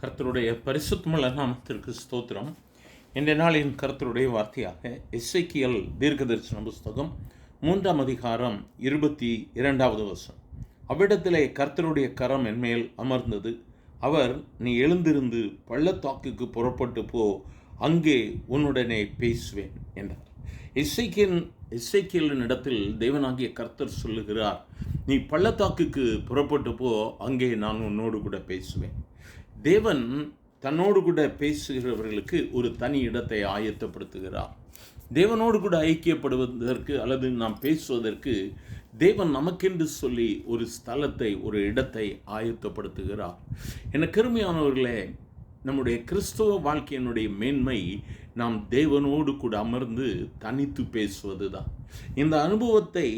கர்த்தருடைய பரிசுத்தமுள்ள நாமத்திற்கு ஸ்தோத்திரம். இன்றைய நாளின் கர்த்தருடைய வார்த்தையாக எசேக்கியேல் தீர்க்கதரிசன புஸ்தகம் 3ஆம் அதிகாரம் 22வது வசனம். அவ்விடத்திலே கர்த்தருடைய கரம் என்மேல் அமர்ந்தது. அவர், நீ எழுந்திருந்து பள்ளத்தாக்குக்கு புறப்பட்டு போ, அங்கே உன்னுடனே பேசுவேன் என்றார். எசேக்கியேலின் இடத்தில் தேவனாகிய கர்த்தர் சொல்லுகிறார், நீ பள்ளத்தாக்குக்கு புறப்பட்டு போ, அங்கே நான் உன்னோடு கூட பேசுவேன். தேவன் தன்னோடு கூட பேசுகிறவர்களுக்கு ஒரு தனி இடத்தை ஆயத்தப்படுத்துகிறார். தேவனோடு கூட ஐக்கியப்படுவதற்கு அல்லது நாம் பேசுவதற்கு தேவன் நமக்கென்று சொல்லி ஒரு ஸ்தலத்தை, ஒரு இடத்தை ஆயத்தப்படுத்துகிறார். என கருமையானவர்களே, நம்முடைய கிறிஸ்தவ வாழ்க்கையினுடைய மேன்மை நாம் தேவனோடு கூட அமர்ந்து தனித்து பேசுவது தான். இந்த அனுபவத்தை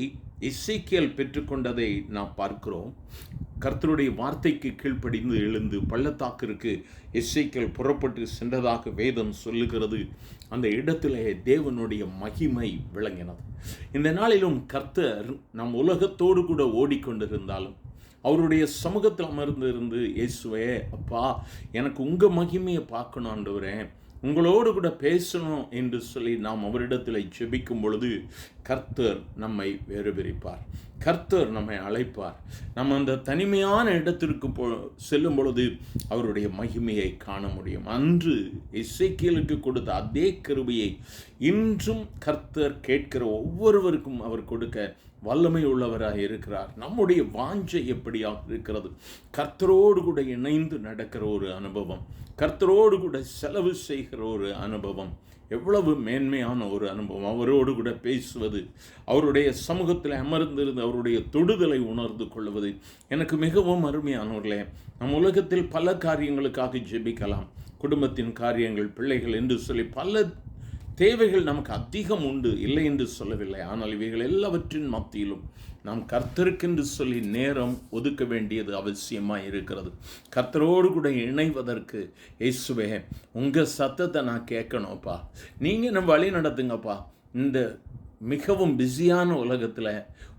எசேக்கியேல் பெற்றுக்கொண்டதை நாம் பார்க்கிறோம். கர்த்தருடைய வார்த்தைக்கு கீழ்ப்படிந்து எழுந்து பள்ளத்தாக்கிற்கு எசேக்கியேல் புறப்பட்டு சென்றதாக வேதம் சொல்லுகிறது. அந்த இடத்திலே தேவனுடைய மகிமை விளங்கினது. இந்த நாளிலும் கர்த்தர் நம் உலகத்தோடு கூட ஓடிக்கொண்டிருந்தாலும் அவருடைய சமூகத்தில் அமர்ந்திருந்து, இயேசுவே, அப்பா, எனக்கு உங்கள் மகிமையை பார்க்கணும் ஆண்டவரே, உங்களோடு கூட பேசணும் என்று சொல்லி நாம் அவரிடத்தில் ஜெபிக்கும் பொழுது கர்த்தர் நம்மை வேறு பிரிப்பார். கர்த்தர் நம்மை அழைப்பார். நம்ம அந்த தனிமையான இடத்திற்கு செல்லும் பொழுது அவருடைய மகிமையை காண முடியும். அன்று எசேக்கியேலுக்கு கொடுத்த அதே கிருபையை இன்றும் கர்த்தர் கேட்கிற ஒவ்வொருவருக்கும் அவர் கொடுக்க வல்லமை உள்ளவராக இருக்கிறார். நம்முடைய வாஞ்சை எப்படியாக இருக்கிறது? கர்த்தரோடு கூட இணைந்து நடக்கிற ஒரு அனுபவம், கர்த்தரோடு கூட செலவு செய்கிற ஒரு அனுபவம், எவ்வளவு மேன்மையான ஒரு அனுபவம். அவரோடு கூட பேசுவது, அவருடைய சமூகத்தில் அமர்ந்திருந்து அவருடைய தொடுதலை உணர்ந்து கொள்வது எனக்கு மிகவும் அருமையானவர்களே. நம் உலகத்தில் பல காரியங்களுக்காக ஜெபிக்கலாம். குடும்பத்தின் காரியங்கள், பிள்ளைகள் என்று சொல்லி பல தேவைகள் நமக்கு அதிகம் உண்டு, இல்லை என்று சொல்லவில்லை. ஆனால் இவைகள் எல்லாவற்றின் மத்தியிலும் நாம் கர்த்தருக்கென்று சொல்லி நேரம் ஒதுக்க வேண்டியது அவசியமாக இருக்கிறது. கர்த்தரோடு கூட இணைவதற்கு, இயேசுவே, உங்கள் சத்தத்தை நான் கேட்கணும்ப்பா, நீங்கள் நம்ம வழி நடத்துங்கப்பா. இந்த மிகவும் பிஸியான உலகத்தில்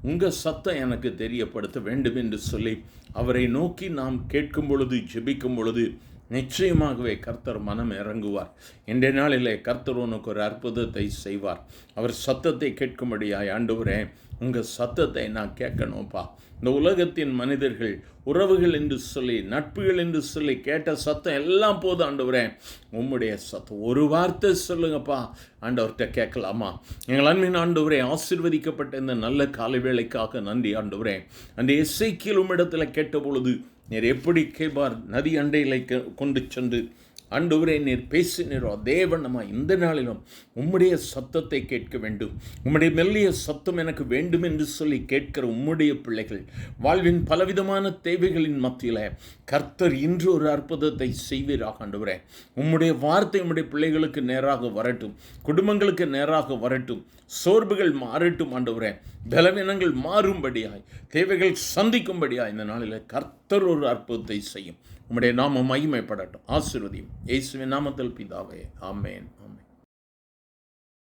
உங்கள் சத்தம் எனக்கு தெரியப்படுத்த வேண்டும் என்று சொல்லி அவரை நோக்கி நாம் கேட்கும் பொழுது, ஜெபிக்கும் பொழுது நிச்சயமாகவே கர்த்தர் மனம் இறங்குவார். இன்றைய நாளிலே கர்த்தர் உனக்கு ஒரு அற்புதத்தை செய்வார். அவர் சத்தத்தை கேட்கும்படியாய், ஆண்டவரே, உங்கள் சத்தத்தை நான் கேட்கணும்ப்பா. இந்த உலகத்தின் மனிதர்கள், உறவுகள் என்று சொல்லி, நட்புகள் என்று சொல்லி கேட்ட சத்தம் எல்லாம் போதும் ஆண்டவரே, உம்முடைய சத்தம் ஒரு வார்த்தை சொல்லுங்கப்பா. ஆண்டவர்கிட்ட கேட்கலாமா? எங்கள் அன்பின் ஆண்டவரே, ஆசீர்வதிக்கப்பட்ட இந்த நல்ல காலை வேளைக்காக நன்றி ஆண்டவரே. அந்த எசேக்கியேல் உம்மிடத்தில் கேட்ட பொழுது நீர் எப்படி கேபார் நதி அண்டையிலே கொண்டு சென்று ஆண்டவரே நீர் பேசினீரோ, தேவனமா இந்த நாளிலும் உம்முடைய சத்தத்தை கேட்க வேண்டும், உம்முடைய மெல்லிய சத்தம் எனக்கு வேண்டும் என்று சொல்லி கேட்கிற உம்முடைய பிள்ளைகள் வாழ்வின் பலவிதமான தேவைகளின் மத்தியில் கர்த்தர் இன்று ஒரு அற்புதத்தை செய்வீராக ஆண்டவரே. உம்முடைய வார்த்தை உம்முடைய பிள்ளைகளுக்கு நேராக வரட்டும், குடும்பங்களுக்கு நேராக வரட்டும், சோர்வுகள் மாறட்டும் ஆண்டவரே, பலவீனங்கள் மாறும்படியாய், தேவைகள் சந்திக்கும்படியாய் இந்த நாளில் கர்த்தர் ஒரு அற்புதத்தை செய்யும். உம்முடைய நாமம் மகிமைப்படட்டும். ஆசீர்வதியும். இயேசுவின் நாமத்தில் பிதாவே. ஆமென், ஆமென்.